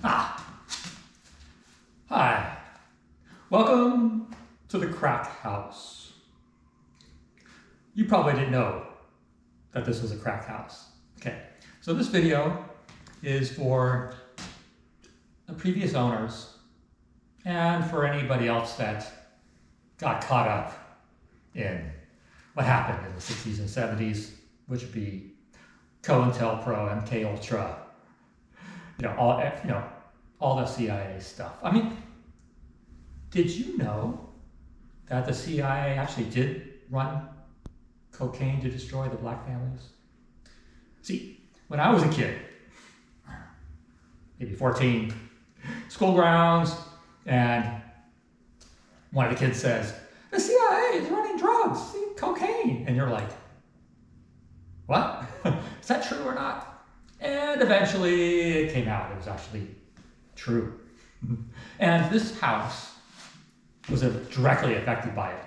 Hi, welcome to the crack house. You probably didn't know that this was a crack house. Okay, so this video is for the previous owners and for anybody else that got caught up in what happened in the 60s and 70s, which would be COINTELPRO, MK Ultra, all the CIA stuff. I mean, did you know that the CIA actually did run cocaine to destroy the black families? See, when I was a kid, maybe 14, school grounds, and one of the kids says, the CIA is running drugs, cocaine. And you're like, what? Is that true or not? And eventually it came out. It was actually true. And this house was directly affected by it.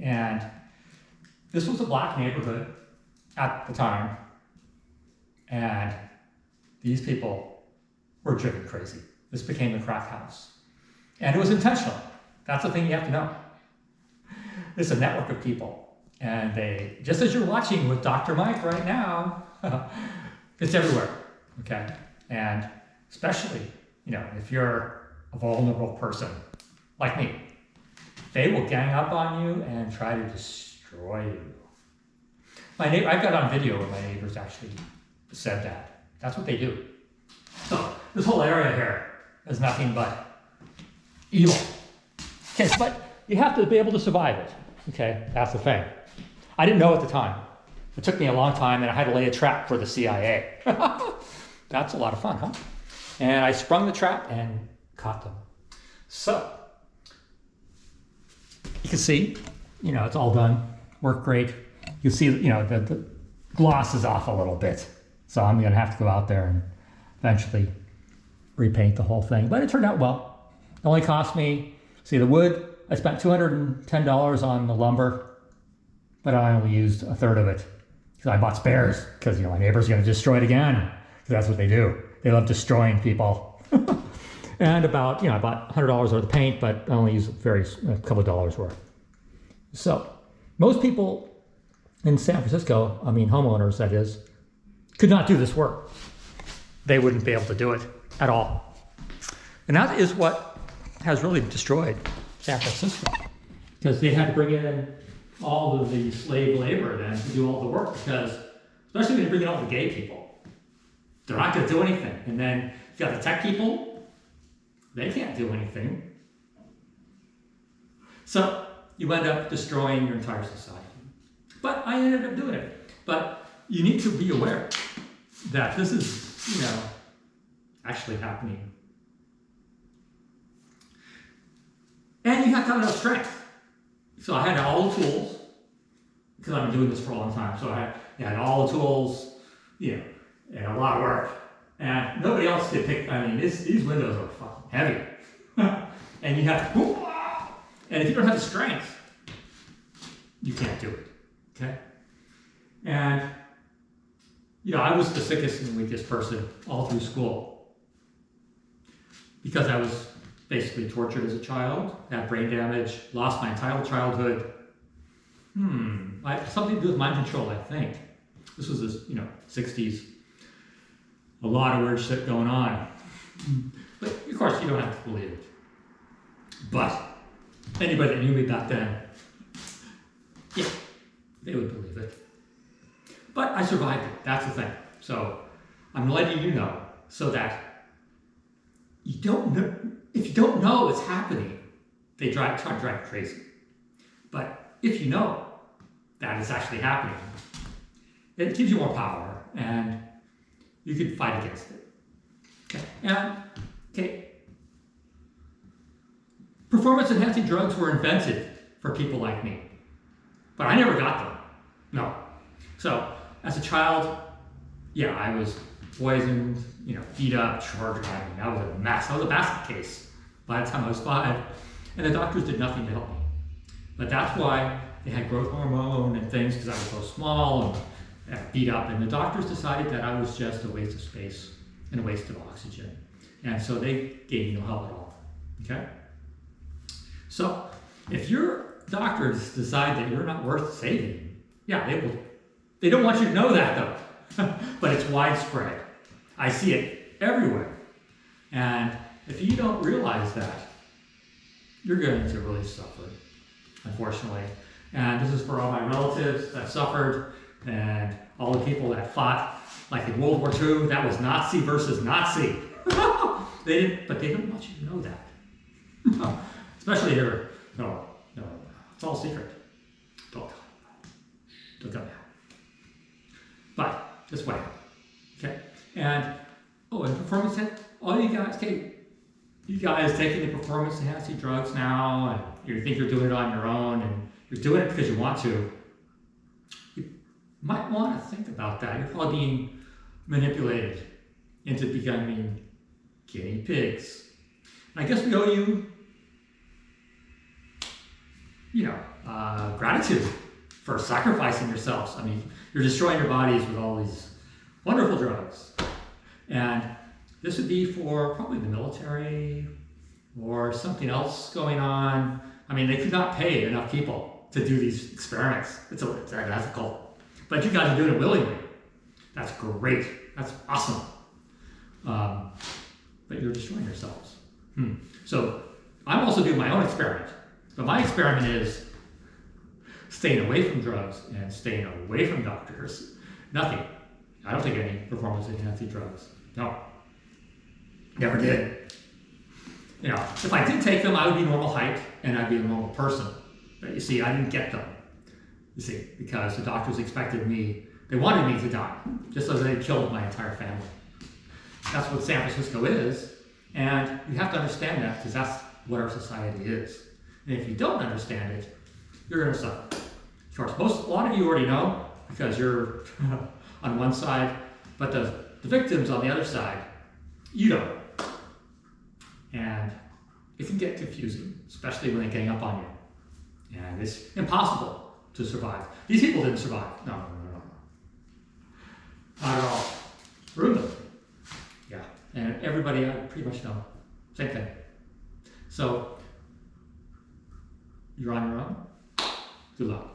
And this was a black neighborhood at the time. And these people were driven crazy. This became a crack house. And it was intentional. That's the thing you have to know. It's a network of people. And they, just as you're watching with Dr. Mike right now, it's everywhere, okay? And especially, if you're a vulnerable person like me, they will gang up on you and try to destroy you. I've got on video where my neighbors actually said that. That's what they do. So this whole area here is nothing but evil. Okay, but you have to be able to survive it. Okay, that's the thing. I didn't know at the time. It took me a long time, and I had to lay a trap for the CIA. That's a lot of fun, huh? And I sprung the trap and caught them. So you can see, it's all done. Worked great. You see, the gloss is off a little bit. So I'm going to have to go out there and eventually repaint the whole thing. But it turned out well. It only cost me, see the wood, I spent $210 on the lumber, but I only used a third of it because I bought spares because, my neighbor's going to destroy it again because that's what they do. They love destroying people. And about, I bought $100 worth of paint, but I only used a couple of dollars worth. So most people in San Francisco, homeowners that is, could not do this work. They wouldn't be able to do it at all. And that is what has really destroyed San Francisco, because they had to bring in all of the slave labor then to do all the work, because especially when you bring in all the gay people, they're not going to do anything. And then you got the tech people, they can't do anything. So you end up destroying your entire society. But I ended up doing it. But you need to be aware that this is, actually happening. And you have to have enough strength. So I had all the tools, because I've been doing this for a long time. So I had all the tools, and a lot of work. And nobody else could pick, these windows are fucking heavy. And you have to, and if you don't have the strength, you can't do it, okay? And, I was the sickest and weakest person all through school because I was basically tortured as a child, had brain damage, lost my entire childhood. Something to do with mind control, I think. This was this, 60s. A lot of weird shit going on. But of course, you don't have to believe it. But anybody that knew me back then, yeah, they would believe it. But I survived it. That's the thing. So I'm letting you know so that you don't know. If you don't know what's happening, they try to drive you crazy. But if you know that it's actually happening, it gives you more power and you can fight against it. Okay. Performance enhancing drugs were invented for people like me, but I never got them. No. So as a child, I was poisoned, beat up, charged. That was a mess. That was a basket case by the time I was 5. And the doctors did nothing to help me. But that's why they had growth hormone and things, because I was so small and beat up. And the doctors decided that I was just a waste of space and a waste of oxygen. And so they gave you no help at all. Okay? So if your doctors decide that you're not worth saving, yeah, they will. They don't want you to know that though. But it's widespread. I see it everywhere. And if you don't realize that, you're going to really suffer, unfortunately. And this is for all my relatives that suffered and all the people that fought, like in World War II, that was Nazi versus Nazi. But they don't want you to know that. Especially here. No, it's all secret. Don't tell me. But this way, okay? And performance, all you guys taking the performance enhancing drugs now, and you think you're doing it on your own, and you're doing it because you want to. You might want to think about that. You're probably being manipulated into becoming guinea pigs. And I guess we owe you, gratitude for sacrificing yourselves. I mean, you're destroying your bodies with all these wonderful drugs. And this would be for probably the military or something else going on. I mean, they could not pay enough people to do these experiments. It's unethical. But you guys are doing it willingly. That's great. That's awesome. But you're destroying yourselves. So I'm also doing my own experiment. But my experiment is staying away from drugs and staying away from doctors. Nothing. I don't take any performance-enhancing drugs. No. Never did. If I did take them, I would be normal height and I'd be a normal person. But you see, I didn't get them. You see, because the doctors expected me, they wanted me to die, just as they killed my entire family. That's what San Francisco is. And you have to understand that because that's what our society is. And if you don't understand it, you're going to suffer. Of course, a lot of you already know because you're on one side, but the victims on the other side, you don't. And it can get confusing, especially when they gang up on you. And it's impossible to survive. These people didn't survive. No. Not at all. Ruined them. Yeah. And everybody I pretty much know. Same thing. So, you're on your own. Good luck.